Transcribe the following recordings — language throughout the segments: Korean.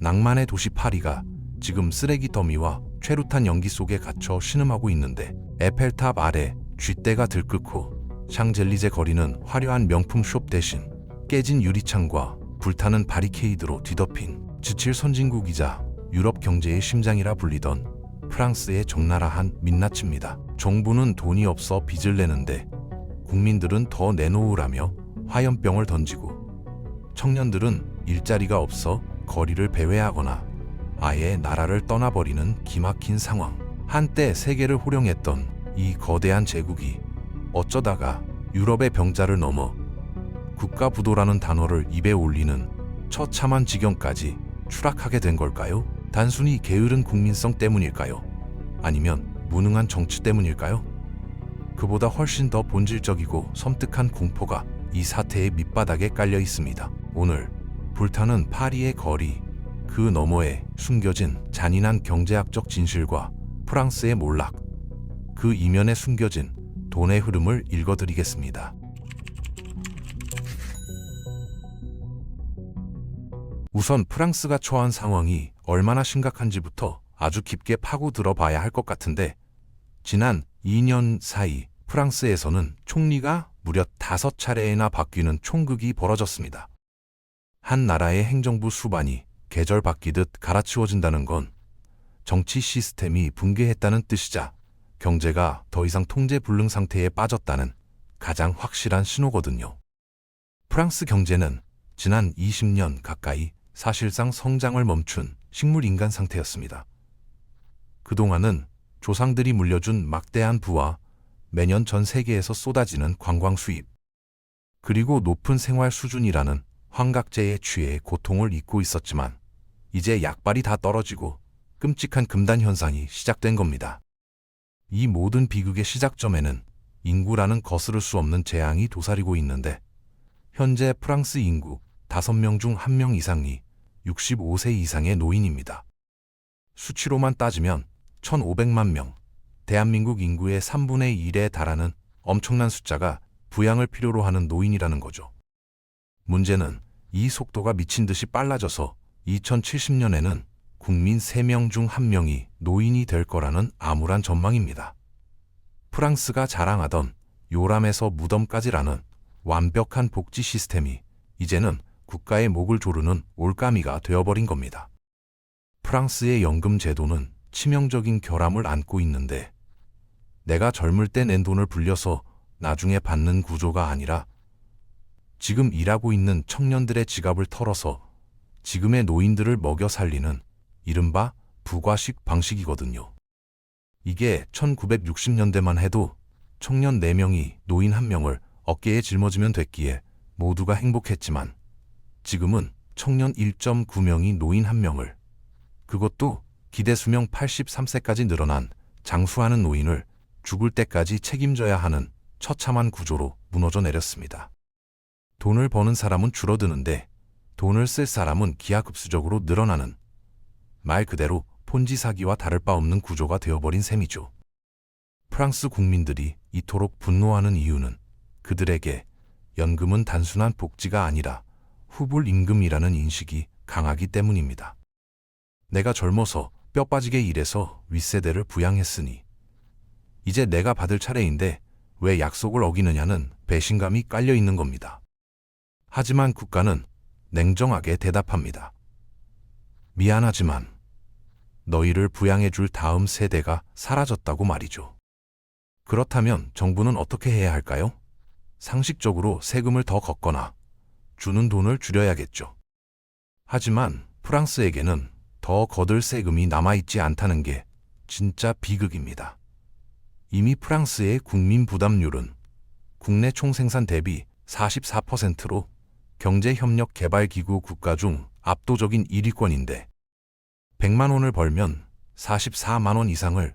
낭만의 도시 파리가 지금 쓰레기 더미와 최루탄 연기 속에 갇혀 신음하고 있는데, 에펠탑 아래 쥐떼가 들끓고 샹젤리제 거리는 화려한 명품 숍 대신 깨진 유리창과 불타는 바리케이드로 뒤덮인 지칠 선진국이자 유럽 경제의 심장이라 불리던 프랑스의 적나라한 민낯입니다. 정부는 돈이 없어 빚을 내는데 국민들은 더 내놓으라며 화염병을 던지고, 청년들은 일자리가 없어 거리를 배회하거나 아예 나라를 떠나버리는 기막힌 상황. 한때 세계를 호령했던 이 거대한 제국이 어쩌다가 유럽의 병자를 넘어 국가부도라는 단어를 입에 올리는 처참한 지경까지 추락하게 된 걸까요? 단순히 게으른 국민성 때문일까요? 아니면 무능한 정치 때문일까요? 그보다 훨씬 더 본질적이고 섬뜩한 공포가 이 사태의 밑바닥에 깔려 있습니다. 오늘 불타는 파리의 거리, 그 너머에 숨겨진 잔인한 경제학적 진실과 프랑스의 몰락, 그 이면에 숨겨진 돈의 흐름을 읽어드리겠습니다. 우선 프랑스가 처한 상황이 얼마나 심각한지부터 아주 깊게 파고 들어봐야 할 것 같은데, 지난 2년 사이 프랑스에서는 총리가 무려 5차례나 바뀌는 총극이 벌어졌습니다. 한 나라의 행정부 수반이 계절 바뀌듯 갈아치워진다는 건 정치 시스템이 붕괴했다는 뜻이자 경제가 더 이상 통제 불능 상태에 빠졌다는 가장 확실한 신호거든요. 프랑스 경제는 지난 20년 가까이 사실상 성장을 멈춘 식물인간 상태였습니다. 그동안은 조상들이 물려준 막대한 부와 매년 전 세계에서 쏟아지는 관광 수입, 그리고 높은 생활 수준이라는 환각제에 취해 고통을 잊고 있었지만, 이제 약발이 다 떨어지고 끔찍한 금단 현상이 시작된 겁니다. 이 모든 비극의 시작점에는 인구라는 거스를 수 없는 재앙이 도사리고 있는데, 현재 프랑스 인구 5명 중 1명 이상이 65세 이상의 노인입니다. 수치로만 따지면 1,500만 명, 대한민국 인구의 3분의 1에 달하는 엄청난 숫자가 부양을 필요로 하는 노인이라는 거죠. 문제는 이 속도가 미친 듯이 빨라져서 2070년에는 국민 3명 중 1명이 노인이 될 거라는 암울한 전망입니다. 프랑스가 자랑하던 요람에서 무덤까지라는 완벽한 복지 시스템이 이제는 국가의 목을 조르는 올가미가 되어버린 겁니다. 프랑스의 연금 제도는 치명적인 결함을 안고 있는데, 내가 젊을 때 낸 돈을 불려서 나중에 받는 구조가 아니라 지금 일하고 있는 청년들의 지갑을 털어서 지금의 노인들을 먹여 살리는 이른바 부과식 방식이거든요. 이게 1960년대만 해도 청년 4명이 노인 1명을 어깨에 짊어지면 됐기에 모두가 행복했지만, 지금은 청년 1.9명이 노인 1명을, 그것도 기대 수명 83세까지 늘어난 장수하는 노인을 죽을 때까지 책임져야 하는 처참한 구조로 무너져 내렸습니다. 돈을 버는 사람은 줄어드는데 돈을 쓸 사람은 기하급수적으로 늘어나는, 말 그대로 폰지 사기와 다를 바 없는 구조가 되어버린 셈이죠. 프랑스 국민들이 이토록 분노하는 이유는 그들에게 연금은 단순한 복지가 아니라 후불 임금이라는 인식이 강하기 때문입니다. 내가 젊어서 뼈 빠지게 일해서 윗세대를 부양했으니 이제 내가 받을 차례인데 왜 약속을 어기느냐는 배신감이 깔려 있는 겁니다. 하지만 국가는 냉정하게 대답합니다. 미안하지만 너희를 부양해줄 다음 세대가 사라졌다고 말이죠. 그렇다면 정부는 어떻게 해야 할까요? 상식적으로 세금을 더 걷거나 주는 돈을 줄여야겠죠. 하지만 프랑스에게는 더 거둘 세금이 남아있지 않다는 게 진짜 비극입니다. 이미 프랑스의 국민 부담률은 국내 총생산 대비 44%로 경제협력개발기구 국가 중 압도적인 1위권인데, 100만 원을 벌면 44만 원 이상을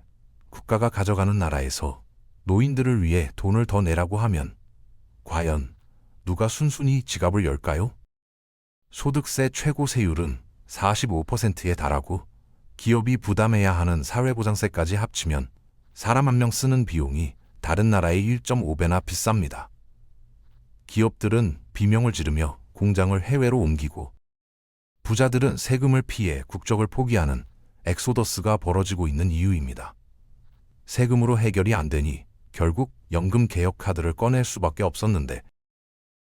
국가가 가져가는 나라에서 노인들을 위해 돈을 더 내라고 하면 과연 누가 순순히 지갑을 열까요? 소득세 최고 세율은 45%에 달하고 기업이 부담해야 하는 사회보장세까지 합치면 사람 한 명 쓰는 비용이 다른 나라의 1.5배나 비쌉니다. 기업들은 비명을 지르며 공장을 해외로 옮기고 부자들은 세금을 피해 국적을 포기하는 엑소더스가 벌어지고 있는 이유입니다. 세금으로 해결이 안 되니 결국 연금 개혁 카드를 꺼낼 수밖에 없었는데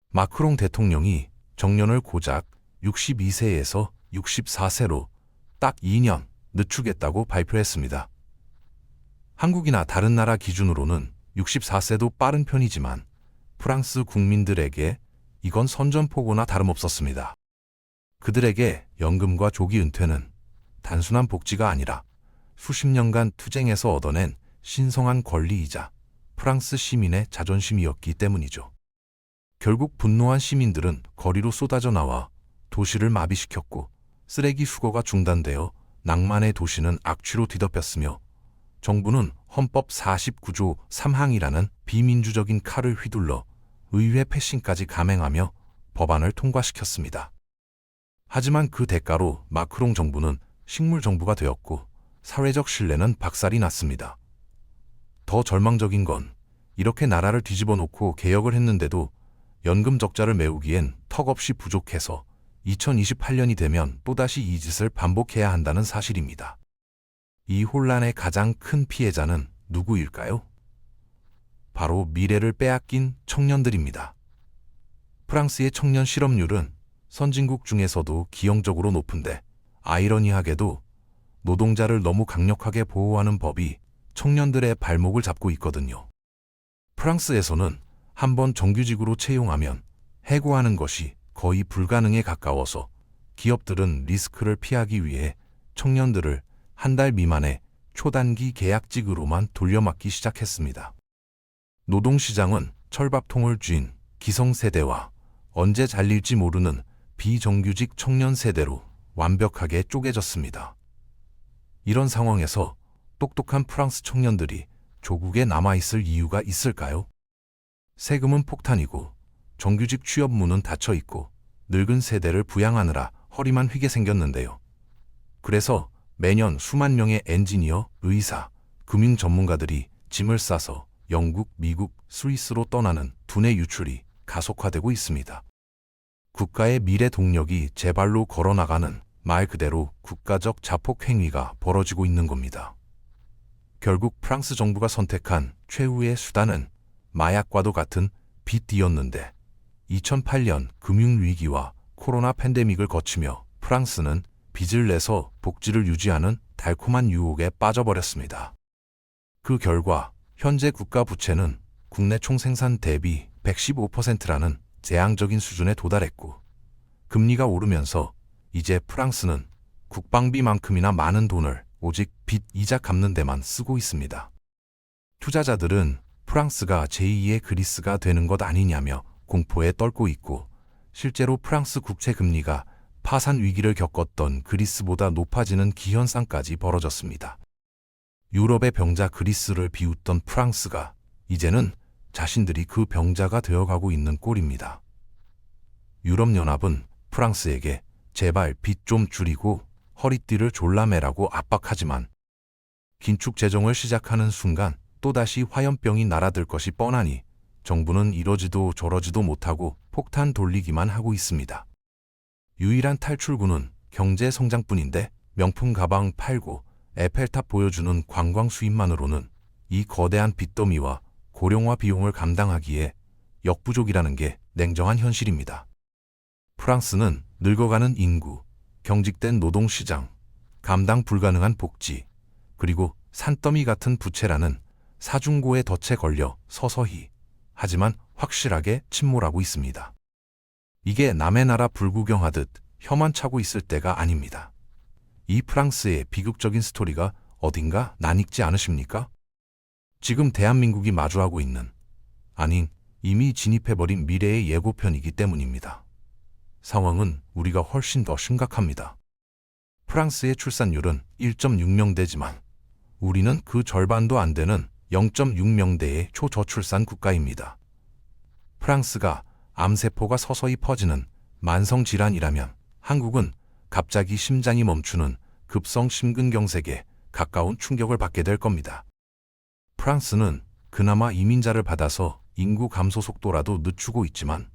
마크롱 대통령이 정년을 고작 62세에서 64세로 딱 2년 늦추겠다고 발표했습니다. 한국이나 다른 나라 기준으로는 64세도 빠른 편이지만 프랑스 국민들에게 이건 선전포고나 다름없었습니다. 그들에게 연금과 조기 은퇴는 단순한 복지가 아니라 수십 년간 투쟁에서 얻어낸 신성한 권리이자 프랑스 시민의 자존심이었기 때문이죠. 결국 분노한 시민들은 거리로 쏟아져 나와 도시를 마비시켰고 쓰레기 수거가 중단되어 낭만의 도시는 악취로 뒤덮였으며 정부는 헌법 49조 3항이라는 비민주적인 칼을 휘둘러 의회 패싱까지 감행하며 법안을 통과시켰습니다. 하지만 그 대가로 마크롱 정부는 식물 정부가 되었고 사회적 신뢰는 박살이 났습니다. 더 절망적인 건 이렇게 나라를 뒤집어 놓고 개혁을 했는데도 연금 적자를 메우기엔 턱없이 부족해서 2028년이 되면 또다시 이 짓을 반복해야 한다는 사실입니다. 이 혼란의 가장 큰 피해자는 누구일까요? 바로 미래를 빼앗긴 청년들입니다. 프랑스의 청년 실업률은 선진국 중에서도 기형적으로 높은데 아이러니하게도 노동자를 너무 강력하게 보호하는 법이 청년들의 발목을 잡고 있거든요. 프랑스에서는 한번 정규직으로 채용하면 해고하는 것이 거의 불가능에 가까워서 기업들은 리스크를 피하기 위해 청년들을 한 달 미만의 초단기 계약직으로만 돌려막기 시작했습니다. 노동시장은 철밥통을 쥔 기성세대와 언제 잘릴지 모르는 비정규직 청년 세대로 완벽하게 쪼개졌습니다. 이런 상황에서 똑똑한 프랑스 청년들이 조국에 남아있을 이유가 있을까요? 세금은 폭탄이고 정규직 취업문은 닫혀있고 늙은 세대를 부양하느라 허리만 휘게 생겼는데요. 그래서 매년 수만 명의 엔지니어, 의사, 금융 전문가들이 짐을 싸서 영국, 미국, 스위스로 떠나는 두뇌 유출이 가속화되고 있습니다. 국가의 미래 동력이 제 발로 걸어나가는 말 그대로 국가적 자폭 행위가 벌어지고 있는 겁니다. 결국 프랑스 정부가 선택한 최후의 수단은 마약과도 같은 빚이었는데 2008년 금융위기와 코로나 팬데믹을 거치며 프랑스는 빚을 내서 복지를 유지하는 달콤한 유혹에 빠져버렸습니다. 그 결과 현재 국가 부채는 국내 총생산 대비 115%라는 재앙적인 수준에 도달했고 금리가 오르면서 이제 프랑스는 국방비만큼이나 많은 돈을 오직 빚 이자 갚는 데만 쓰고 있습니다. 투자자들은 프랑스가 제2의 그리스가 되는 것 아니냐며 공포에 떨고 있고 실제로 프랑스 국채 금리가 파산 위기를 겪었던 그리스보다 높아지는 기현상까지 벌어졌습니다. 유럽의 병자 그리스를 비웃던 프랑스가 이제는 자신들이 그 병자가 되어가고 있는 꼴입니다. 유럽연합은 프랑스에게 제발 빚 좀 줄이고 허리띠를 졸라매라고 압박하지만 긴축 재정을 시작하는 순간 또다시 화염병이 날아들 것이 뻔하니 정부는 이러지도 저러지도 못하고 폭탄 돌리기만 하고 있습니다. 유일한 탈출구는 경제 성장뿐인데 명품 가방 팔고 에펠탑 보여주는 관광 수입만으로는 이 거대한 빚더미와 고령화 비용을 감당하기에 역부족이라는 게 냉정한 현실입니다. 프랑스는 늙어가는 인구, 경직된 노동시장, 감당 불가능한 복지, 그리고 산더미 같은 부채라는 사중고의 덫에 걸려 서서히 하지만 확실하게 침몰하고 있습니다. 이게 남의 나라 불구경하듯 혀만 차고 있을 때가 아닙니다. 이 프랑스의 비극적인 스토리가 어딘가 낯익지 않으십니까? 지금 대한민국이 마주하고 있는, 아닌 이미 진입해버린 미래의 예고편이기 때문입니다. 상황은 우리가 훨씬 더 심각합니다. 프랑스의 출산율은 1.6명대지만 우리는 그 절반도 안 되는 0.6명대의 초저출산 국가입니다. 프랑스가 암세포가 서서히 퍼지는 만성질환이라면 한국은 갑자기 심장이 멈추는 급성 심근경색에 가까운 충격을 받게 될 겁니다. 프랑스는 그나마 이민자를 받아서 인구 감소 속도라도 늦추고 있지만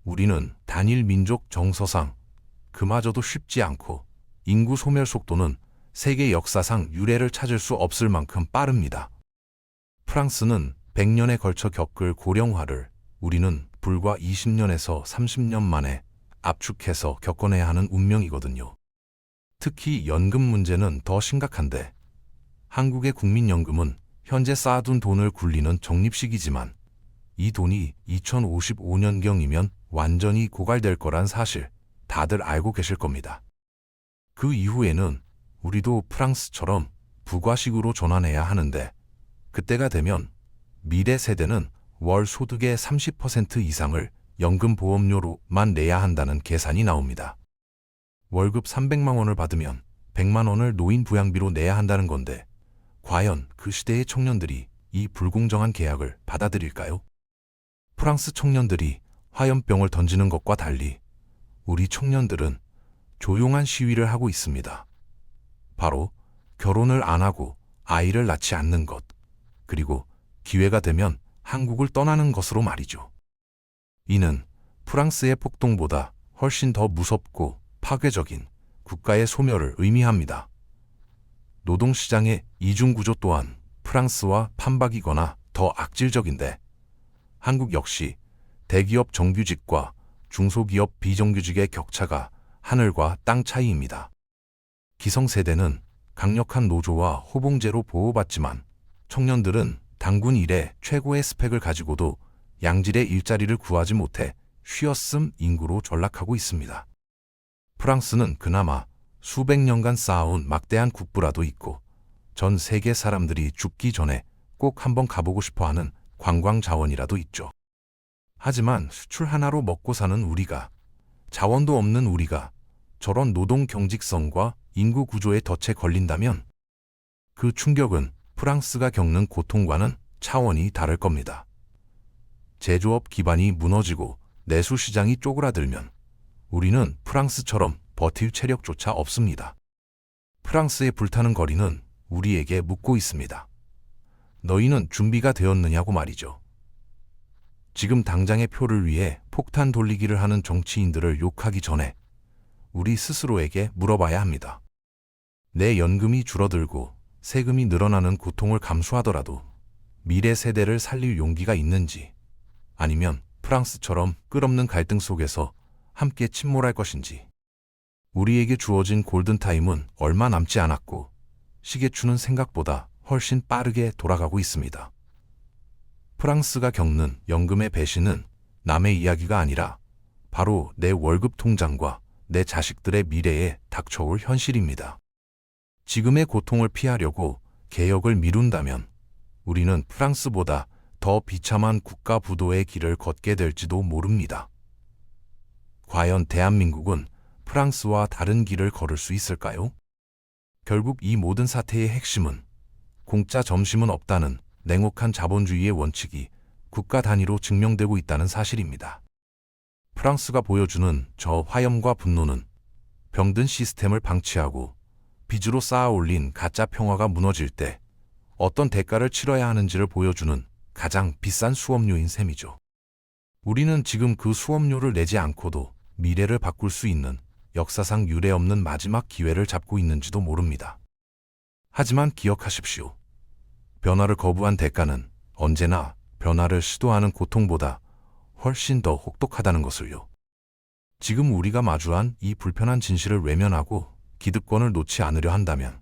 우리는 단일 민족 정서상 그마저도 쉽지 않고 인구 소멸 속도는 세계 역사상 유례를 찾을 수 없을 만큼 빠릅니다. 프랑스는 100년에 걸쳐 겪을 고령화를 우리는 불과 20년에서 30년 만에 압축해서 겪어내야 하는 운명이거든요. 특히 연금 문제는 더 심각한데 한국의 국민연금은 현재 쌓아둔 돈을 굴리는 적립식이지만 이 돈이 2055년경이면 완전히 고갈될 거란 사실 다들 알고 계실 겁니다. 그 이후에는 우리도 프랑스처럼 부가식으로 전환해야 하는데 그때가 되면 미래 세대는 월 소득의 30% 이상을 연금보험료로만 내야 한다는 계산이 나옵니다. 월급 300만 원을 받으면 100만 원을 노인부양비로 내야 한다는 건데 과연 그 시대의 청년들이 이 불공정한 계약을 받아들일까요? 프랑스 청년들이 화염병을 던지는 것과 달리 우리 청년들은 조용한 시위를 하고 있습니다. 바로 결혼을 안 하고 아이를 낳지 않는 것, 그리고 기회가 되면 한국을 떠나는 것으로 말이죠. 이는 프랑스의 폭동보다 훨씬 더 무섭고 파괴적인 국가의 소멸을 의미합니다. 노동시장의 이중구조 또한 프랑스와 판박이거나 더 악질적인데 한국 역시 대기업 정규직과 중소기업 비정규직의 격차가 하늘과 땅 차이입니다. 기성세대는 강력한 노조와 호봉제로 보호받지만 청년들은 단군 일에 최고의 스펙을 가지고도 양질의 일자리를 구하지 못해 쉬었음 인구로 전락하고 있습니다. 프랑스는 그나마 수백 년간 쌓아온 막대한 국부라도 있고 전 세계 사람들이 죽기 전에 꼭 한번 가보고 싶어하는 관광 자원이라도 있죠. 하지만 수출 하나로 먹고 사는 우리가, 자원도 없는 우리가 저런 노동 경직성과 인구 구조의 덫에 걸린다면 그 충격은 프랑스가 겪는 고통과는 차원이 다를 겁니다. 제조업 기반이 무너지고 내수 시장이 쪼그라들면 우리는 프랑스처럼 버틸 체력조차 없습니다. 프랑스의 불타는 거리는 우리에게 묻고 있습니다. 너희는 준비가 되었느냐고 말이죠. 지금 당장의 표를 위해 폭탄 돌리기를 하는 정치인들을 욕하기 전에 우리 스스로에게 물어봐야 합니다. 내 연금이 줄어들고 세금이 늘어나는 고통을 감수하더라도 미래 세대를 살릴 용기가 있는지, 아니면 프랑스처럼 끝없는 갈등 속에서 함께 침몰할 것인지. 우리에게 주어진 골든타임은 얼마 남지 않았고 시계추는 생각보다 훨씬 빠르게 돌아가고 있습니다. 프랑스가 겪는 연금의 배신은 남의 이야기가 아니라 바로 내 월급 통장과 내 자식들의 미래에 닥쳐올 현실입니다. 지금의 고통을 피하려고 개혁을 미룬다면 우리는 프랑스보다 더 비참한 국가 부도의 길을 걷게 될지도 모릅니다. 과연 대한민국은 프랑스와 다른 길을 걸을 수 있을까요? 결국 이 모든 사태의 핵심은 공짜 점심은 없다는 냉혹한 자본주의의 원칙이 국가 단위로 증명되고 있다는 사실입니다. 프랑스가 보여주는 저 화염과 분노는 병든 시스템을 방치하고 빚으로 쌓아 올린 가짜 평화가 무너질 때 어떤 대가를 치러야 하는지를 보여주는 가장 비싼 수업료인 셈이죠. 우리는 지금 그 수업료를 내지 않고도 미래를 바꿀 수 있는 역사상 유례없는 마지막 기회를 잡고 있는지도 모릅니다. 하지만 기억하십시오. 변화를 거부한 대가는 언제나 변화를 시도하는 고통보다 훨씬 더 혹독하다는 것을요. 지금 우리가 마주한 이 불편한 진실을 외면하고 기득권을 놓지 않으려 한다면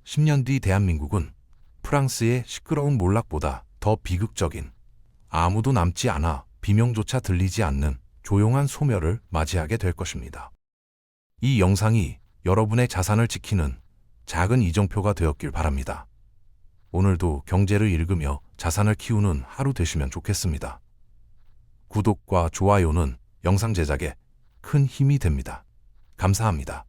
10년 뒤 대한민국은 프랑스의 시끄러운 몰락보다 더 비극적인, 아무도 남지 않아 비명조차 들리지 않는 조용한 소멸을 맞이하게 될 것입니다. 이 영상이 여러분의 자산을 지키는 작은 이정표가 되었길 바랍니다. 오늘도 경제를 읽으며 자산을 키우는 하루 되시면 좋겠습니다. 구독과 좋아요는 영상 제작에 큰 힘이 됩니다. 감사합니다.